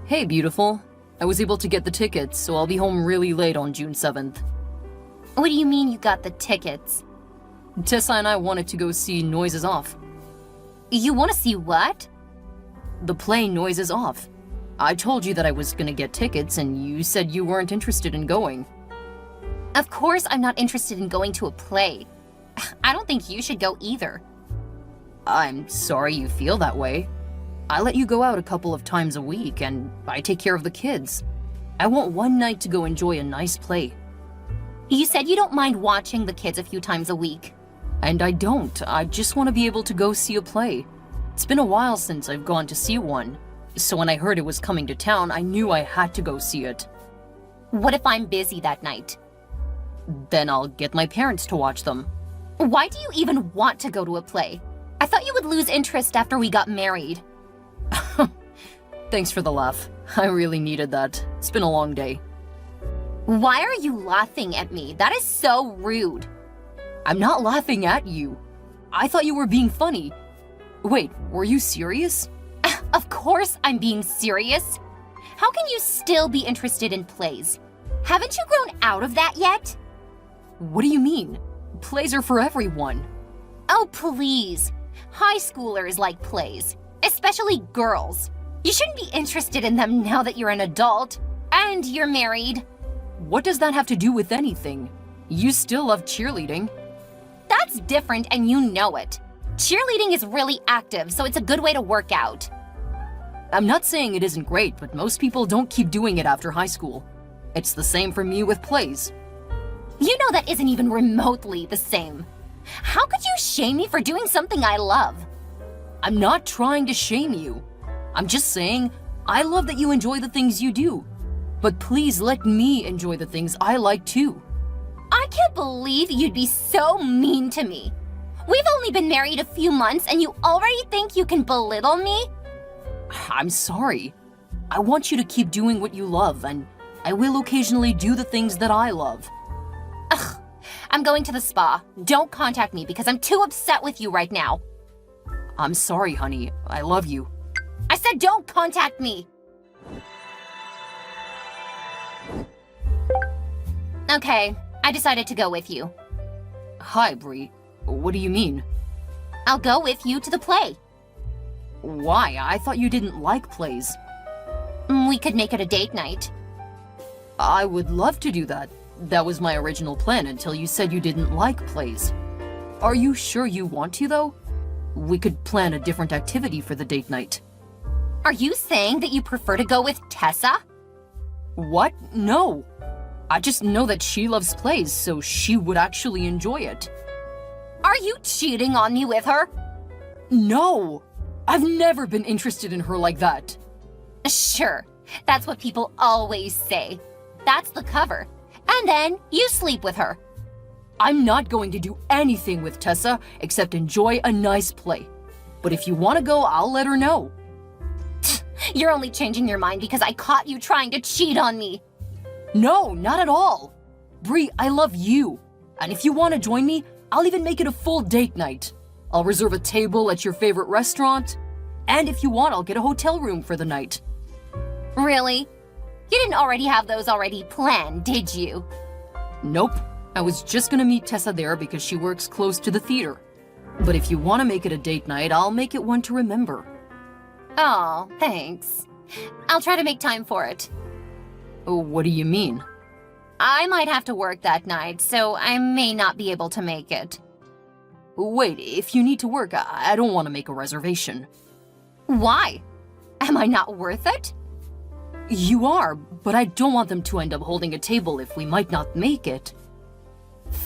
Hey, beautiful. I was able to get the tickets, so I'll be home really late on June 7th. What do you mean you got the tickets? Tessa and I wanted to go see Noises Off. You want to see what? The play Noises Off. I told you that I was gonna get tickets, and you said you weren't interested in going. Of course I'm not interested in going to a play. I don't think you should go either. I'm sorry you feel that way. I let you go out a couple of times a week, and I take care of the kids. I want one night to go enjoy a nice play. You said you don't mind watching the kids a few times a week. And I don't. I just want to be able to go see a play. It's been a while since I've gone to see one, so when I heard it was coming to town, I knew I had to go see it. What if I'm busy that night? Then I'll get my parents to watch them. Why do you even want to go to a play? I thought you would lose interest after we got married. Thanks for the laugh. I really needed that. It's been a long day. Why are you laughing at me? That is so rude. I'm not laughing at you. I thought you were being funny. Wait, were you serious? Of course I'm being serious. How can you still be interested in plays? Haven't you grown out of that yet? What do you mean? Plays are for everyone. Oh, please. High schoolers like plays, especially girls. You shouldn't be interested in them now that you're an adult and you're married. What does that have to do with anything? You still love cheerleading. That's different and you know it. Cheerleading is really active, so it's a good way to work out. I'm not saying it isn't great, but most people don't keep doing it after high school. It's the same for me with plays. You know that isn't even remotely the same. How could you shame me for doing something I love? I'm not trying to shame you. I'm just saying, I love that you enjoy the things you do. But please let me enjoy the things I like too. I can't believe you'd be so mean to me. We've only been married a few months and you already think you can belittle me? I'm sorry. I want you to keep doing what you love, and I will occasionally do the things that I love. Ugh, I'm going to the spa. Don't contact me because I'm too upset with you right now. I'm sorry, honey. I love you. I said don't contact me. Okay, I decided to go with you. Hi, Brie. What do you mean? I'll go with you to the play. Why? I thought you didn't like plays. We could make it a date night. I would love to do that. That was my original plan until you said you didn't like plays. Are you sure you want to, though? We could plan a different activity for the date night. Are you saying that you prefer to go with Tessa? What? No. I just know that she loves plays, so she would actually enjoy it. Are you cheating on me with her? No. I've never been interested in her like that. Sure. That's what people always say. That's the cover. And then you sleep with her. I'm not going to do anything with Tessa except enjoy a nice play. But if you want to go, I'll let her know. You're only changing your mind because I caught you trying to cheat on me. No, not at all. Brie, I love you. And if you want to join me, I'll even make it a full date night. I'll reserve a table at your favorite restaurant. And if you want, I'll get a hotel room for the night. Really? You didn't already have those already planned, did you? Nope. I was just gonna meet Tessa there because she works close to the theater. But if you want to make it a date night, I'll make it one to remember. Oh, thanks. I'll try to make time for it. Oh, what do you mean? I might have to work that night, so I may not be able to make it. Wait, if you need to work, I don't want to make a reservation. Why? Am I not worth it? You are, but I don't want them to end up holding a table if we might not make it.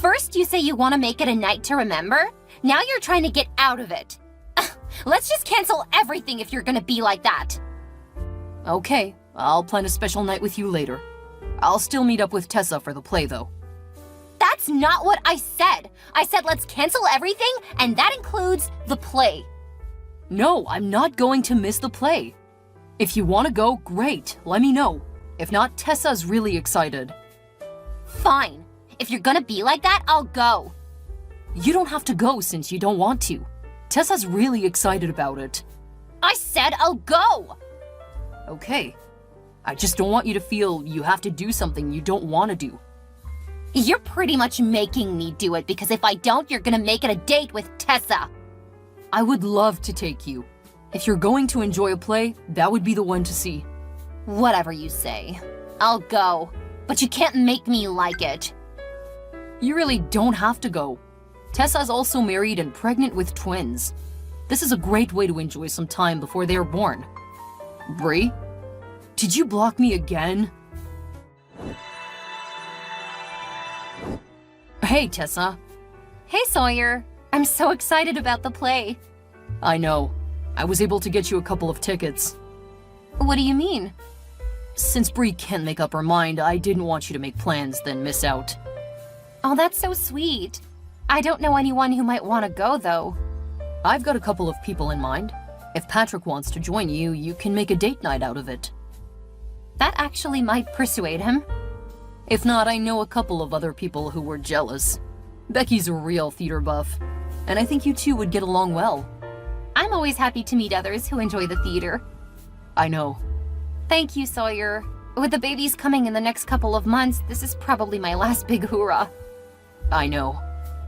First you say you want to make it a night to remember, now you're trying to get out of it. Let's just cancel everything if you're gonna be like that. Okay, I'll plan a special night with you later. I'll still meet up with Tessa for the play, though. That's not what I said. I said let's cancel everything, and that includes the play. No, I'm not going to miss the play. If you want to go, great, let me know. If not, Tessa's really excited. Fine. If you're gonna be like that, I'll go. You don't have to go since you don't want to. Tessa's really excited about it. I said I'll go! Okay. I just don't want you to feel you have to do something you don't want to do. You're pretty much making me do it because if I don't, you're gonna make it a date with Tessa. I would love to take you. If you're going to enjoy a play, that would be the one to see. Whatever you say. I'll go, but you can't make me like it. You really don't have to go. Tessa's also married and pregnant with twins. This is a great way to enjoy some time before they are born. Bree? Did you block me again? Hey, Tessa. Hey, Sawyer. I'm so excited about the play. I know. I was able to get you a couple of tickets. What do you mean? Since Bree can't make up her mind, I didn't want you to make plans, then miss out. Oh, that's so sweet. I don't know anyone who might want to go, though. I've got a couple of people in mind. If Patrick wants to join you, you can make a date night out of it. That actually might persuade him. If not, I know a couple of other people who were jealous. Becky's a real theater buff, and I think you two would get along well. I'm always happy to meet others who enjoy the theater. I know. Thank you, Sawyer. With the babies coming in the next couple of months, this is probably my last big hoorah. I know.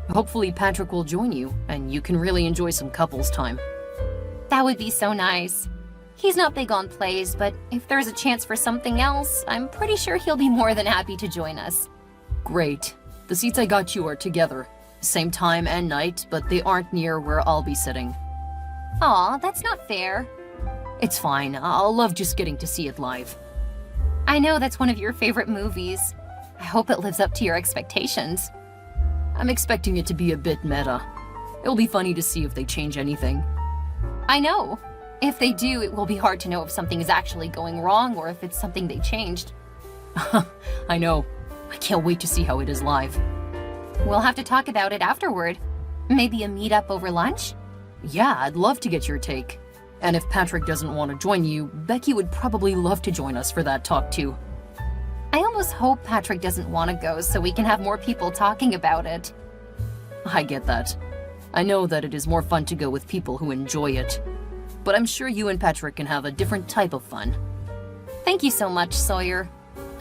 Hopefully Patrick will join you, and you can really enjoy some couples time. That would be so nice. He's not big on plays, but if there's a chance for something else, I'm pretty sure he'll be more than happy to join us. Great. The seats I got you are together. Same time and night, but they aren't near where I'll be sitting. Aw, that's not fair. It's fine. I'll love just getting to see it live. I know that's one of your favorite movies. I hope it lives up to your expectations. I'm expecting it to be a bit meta. It'll be funny to see if they change anything. I know. If they do, it will be hard to know if something is actually going wrong or if it's something they changed. I know. I can't wait to see how it is live. We'll have to talk about it afterward. Maybe a meet-up over lunch? Yeah, I'd love to get your take. And if Patrick doesn't want to join you, Becky would probably love to join us for that talk too. I almost hope Patrick doesn't want to go so we can have more people talking about it. I get that. I know that it is more fun to go with people who enjoy it. But I'm sure you and Patrick can have a different type of fun. Thank you so much, Sawyer.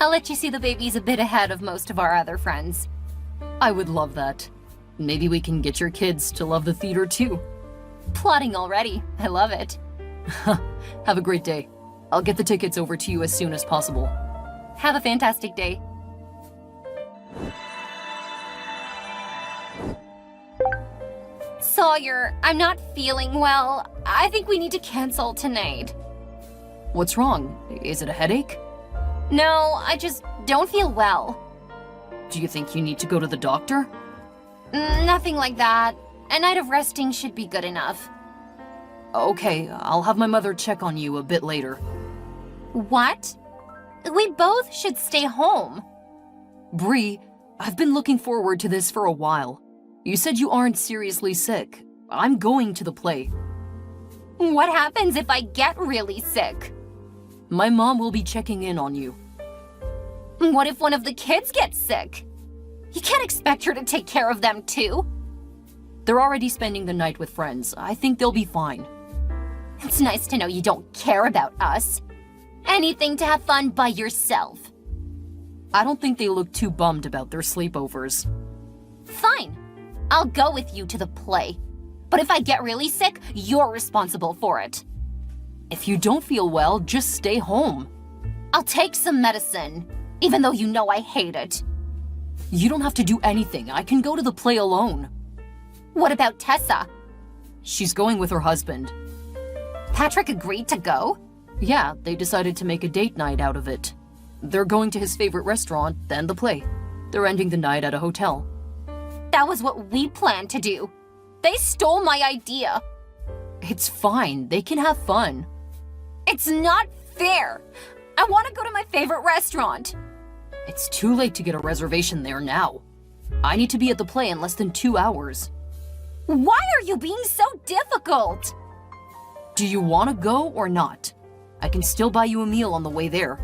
I'll let you see the babies a bit ahead of most of our other friends. I would love that. Maybe we can get your kids to love the theater too. Plotting already. I love it. Have a great day. I'll get the tickets over to you as soon as possible. Have a fantastic day. Sawyer, I'm not feeling well. I think we need to cancel tonight. What's wrong? Is it a headache? No, I just don't feel well. Do you think you need to go to the doctor? Nothing like that. A night of resting should be good enough. Okay, I'll have my mother check on you a bit later. What? We both should stay home. Bree, I've been looking forward to this for a while. You said you aren't seriously sick. I'm going to the play. What happens if I get really sick? My mom will be checking in on you. What if one of the kids gets sick? You can't expect her to take care of them too. They're already spending the night with friends. I think they'll be fine. It's nice to know you don't care about us. Anything to have fun by yourself. I don't think they look too bummed about their sleepovers. Fine. I'll go with you to the play. But if I get really sick, you're responsible for it. If you don't feel well, just stay home. I'll take some medicine, even though you know I hate it. You don't have to do anything. I can go to the play alone. What about Tessa? She's going with her husband. Patrick agreed to go? Yeah, they decided to make a date night out of it. They're going to his favorite restaurant, then the play. They're ending the night at a hotel. That was what we planned to do. They stole my idea. It's fine. They can have fun. It's not fair. I want to go to my favorite restaurant. It's too late to get a reservation there now. I need to be at the play in less than 2 hours. Why are you being so difficult? Do you want to go or not? I can still buy you a meal on the way there.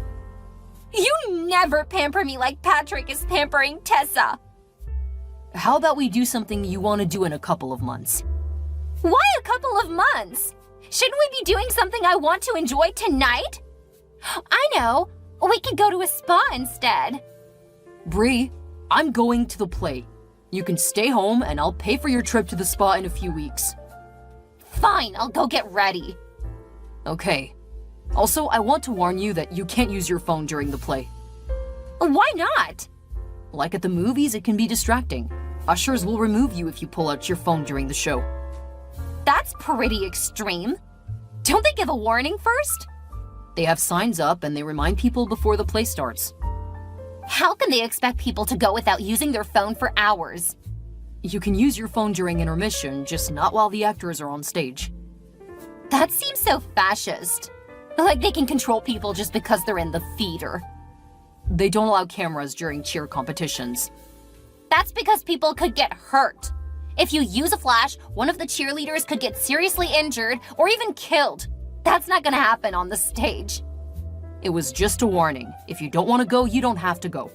You never pamper me like Patrick is pampering Tessa. How about we do something you want to do in a couple of months? Why a couple of months? Shouldn't we be doing something I want to enjoy tonight? I know. We could go to a spa instead. Bree, I'm going to the play. You can stay home and I'll pay for your trip to the spa in a few weeks. Fine, I'll go get ready. Okay. Also, I want to warn you that you can't use your phone during the play. Why not? Like at the movies, it can be distracting. Ushers will remove you if you pull out your phone during the show. That's pretty extreme. Don't they give a warning first? They have signs up and they remind people before the play starts. How can they expect people to go without using their phone for hours? You can use your phone during intermission, just not while the actors are on stage. That seems so fascist. Like they can control people just because they're in the theater. They don't allow cameras during cheer competitions. That's because people could get hurt. If you use a flash, one of the cheerleaders could get seriously injured or even killed. That's not gonna happen on the stage. It was just a warning. If you don't want to go, you don't have to go.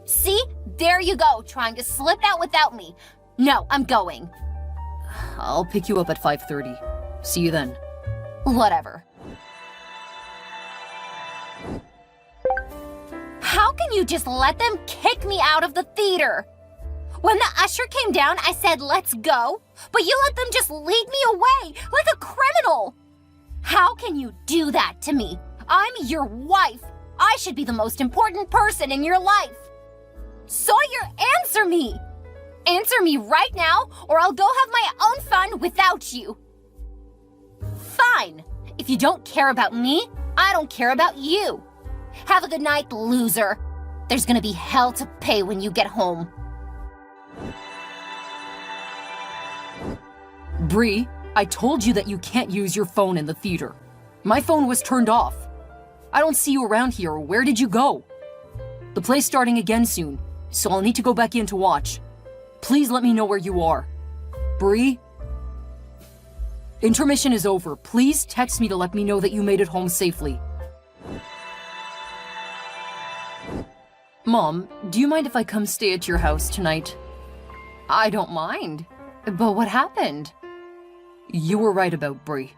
See? There you go, trying to slip out without me. No, I'm going. I'll pick you up at 5:30. See you then. Whatever. How can you just let them kick me out of the theater? When the usher came down, I said, let's go, but you let them just lead me away like a criminal. How can you do that to me? I'm your wife. I should be the most important person in your life. Sawyer, answer me. Answer me right now, or I'll go have my own fun without you. Fine. If you don't care about me, I don't care about you. Have a good night, loser. There's gonna be hell to pay when you get home. Bree, I told you that you can't use your phone in the theater. My phone was turned off. I don't see you around here. Where did you go? The play's starting again soon, so I'll need to go back in to watch. Please let me know where you are. Bree? Intermission is over. Please text me to let me know that you made it home safely. Mom, do you mind if I come stay at your house tonight? I don't mind. But what happened? You were right about Bree.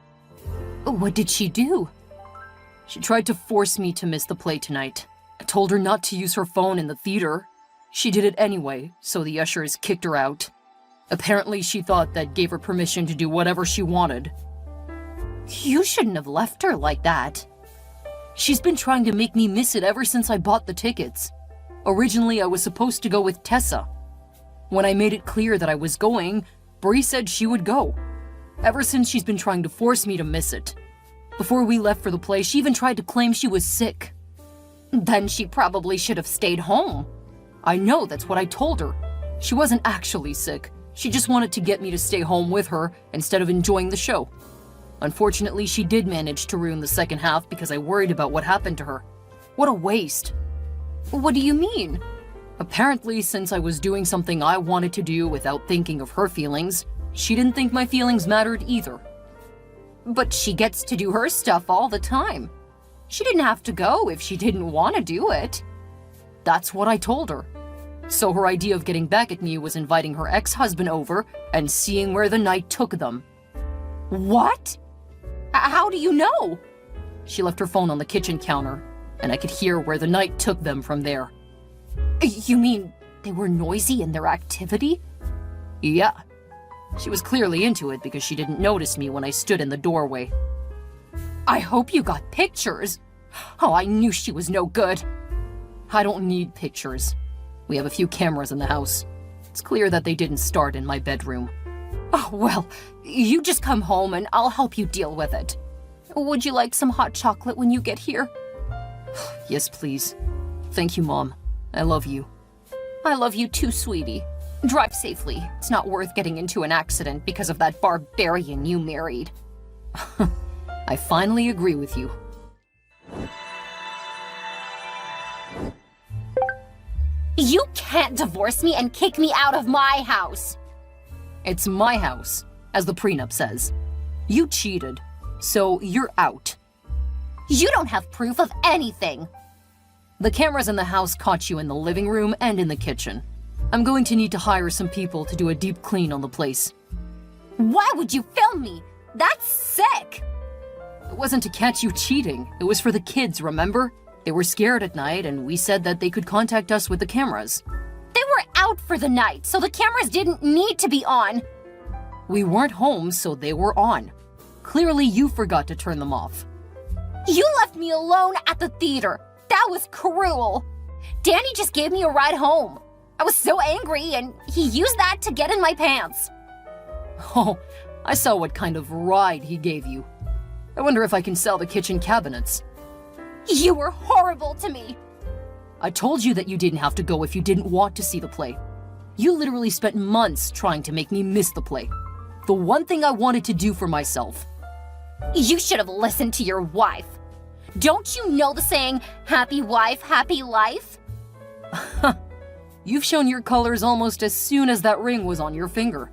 What did she do? She tried to force me to miss the play tonight. I told her not to use her phone in the theater. She did it anyway, so the ushers kicked her out. Apparently, she thought that gave her permission to do whatever she wanted. You shouldn't have left her like that. She's been trying to make me miss it ever since I bought the tickets. Originally, I was supposed to go with Tessa. When I made it clear that I was going, Bree said she would go. Ever since, she's been trying to force me to miss it. Before we left for the play, she even tried to claim she was sick. Then she probably should have stayed home. I know, that's what I told her. She wasn't actually sick. She just wanted to get me to stay home with her instead of enjoying the show. Unfortunately, she did manage to ruin the second half because I worried about what happened to her. What a waste. What do you mean? Apparently, since I was doing something I wanted to do without thinking of her feelings, she didn't think my feelings mattered either. But she gets to do her stuff all the time. She didn't have to go if she didn't want to do it. That's what I told her. So her idea of getting back at me was inviting her ex-husband over and seeing where the night took them. What? How do you know? She left her phone on the kitchen counter, and I could hear where the night took them from there. You mean they were noisy in their activity? Yeah. She was clearly into it because she didn't notice me when I stood in the doorway. I hope you got pictures. Oh, I knew she was no good. I don't need pictures. We have a few cameras in the house. It's clear that they didn't start in my bedroom. Oh, well, you just come home and I'll help you deal with it. Would you like some hot chocolate when you get here? Yes, please. Thank you, Mom. I love you. I love you too, sweetie. Drive safely. It's not worth getting into an accident because of that barbarian you married. I finally agree with you. You can't divorce me and kick me out of my house. It's my house, as the prenup says. You cheated, so you're out. You don't have proof of anything. The cameras in the house caught you in the living room and in the kitchen. I'm going to need to hire some people to do a deep clean on the place. Why would you film me? That's sick. It wasn't to catch you cheating. It was for the kids, remember? They were scared at night, and we said that they could contact us with the cameras. They were out for the night, so the cameras didn't need to be on. We weren't home, so they were on. Clearly, you forgot to turn them off. You left me alone at the theater. That was cruel. Danny just gave me a ride home. I was so angry, and he used that to get in my pants. Oh, I saw what kind of ride he gave you. I wonder if I can sell the kitchen cabinets. You were horrible to me. I told you that you didn't have to go if you didn't want to see the play. You literally spent months trying to make me miss the play. The one thing I wanted to do for myself. You should have listened to your wife. Don't you know the saying, happy wife, happy life? You've shown your colors almost as soon as that ring was on your finger.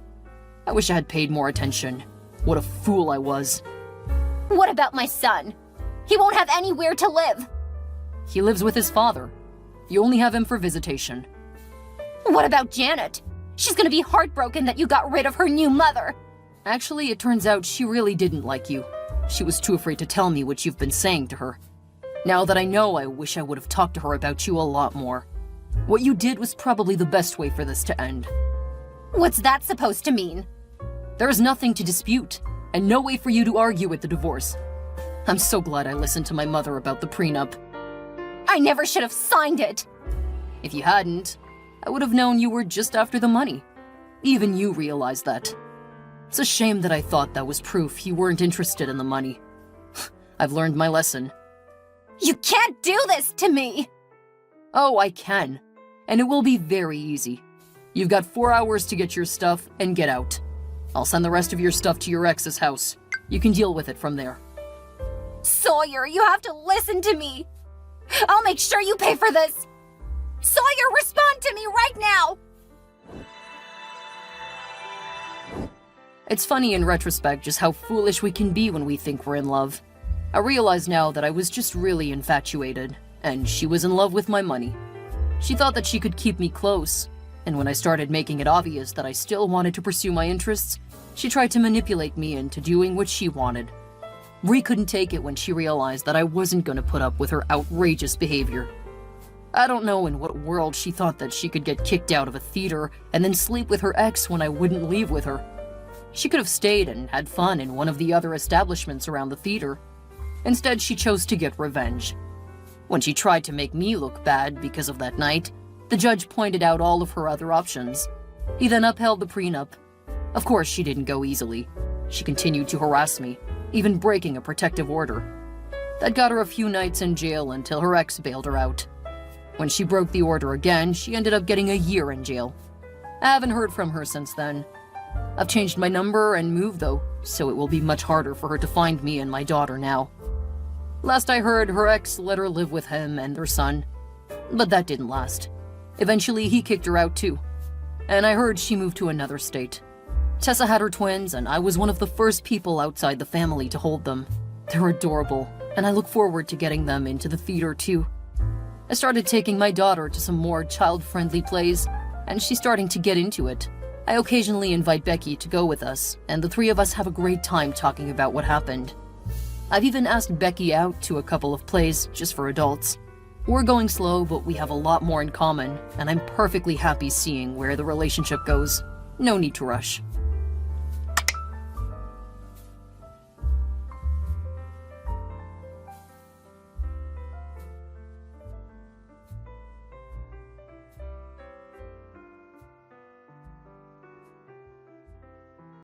I wish I had paid more attention. What a fool I was. What about my son? He won't have anywhere to live. He lives with his father. You only have him for visitation. What about Janet? She's gonna be heartbroken that you got rid of her new mother. Actually, it turns out she really didn't like you. She was too afraid to tell me what you've been saying to her. Now that I know, I wish I would have talked to her about you a lot more. What you did was probably the best way for this to end. What's that supposed to mean? There is nothing to dispute, and no way for you to argue with the divorce. I'm so glad I listened to my mother about the prenup. I never should have signed it. If you hadn't, I would have known you were just after the money. Even you realize that. It's a shame that I thought that was proof you weren't interested in the money. I've learned my lesson. You can't do this to me! Oh, I can. And it will be very easy. You've got 4 hours to get your stuff and get out. I'll send the rest of your stuff to your ex's house. You can deal with it from there. Sawyer, you have to listen to me. I'll make sure you pay for this. Sawyer, respond to me right now! It's funny in retrospect just how foolish we can be when we think we're in love. I realize now that I was just really infatuated, and she was in love with my money. She thought that she could keep me close, and when I started making it obvious that I still wanted to pursue my interests, she tried to manipulate me into doing what she wanted. Bree couldn't take it when she realized that I wasn't going to put up with her outrageous behavior. I don't know in what world she thought that she could get kicked out of a theater and then sleep with her ex when I wouldn't leave with her. She could have stayed and had fun in one of the other establishments around the theater. Instead, she chose to get revenge. When she tried to make me look bad because of that night, the judge pointed out all of her other options. He then upheld the prenup. Of course, she didn't go easily. She continued to harass me, even breaking a protective order. That got her a few nights in jail until her ex bailed her out. When she broke the order again, she ended up getting a year in jail. I haven't heard from her since then. I've changed my number and moved though, so it will be much harder for her to find me and my daughter now. Last I heard, her ex let her live with him and their son. But that didn't last. Eventually, he kicked her out too. And I heard she moved to another state. Tessa had her twins, and I was one of the first people outside the family to hold them. They're adorable, and I look forward to getting them into the theater too. I started taking my daughter to some more child-friendly plays, and she's starting to get into it. I occasionally invite Becky to go with us, and the three of us have a great time talking about what happened. I've even asked Becky out to a couple of plays just for adults. We're going slow, but we have a lot more in common, and I'm perfectly happy seeing where the relationship goes. No need to rush.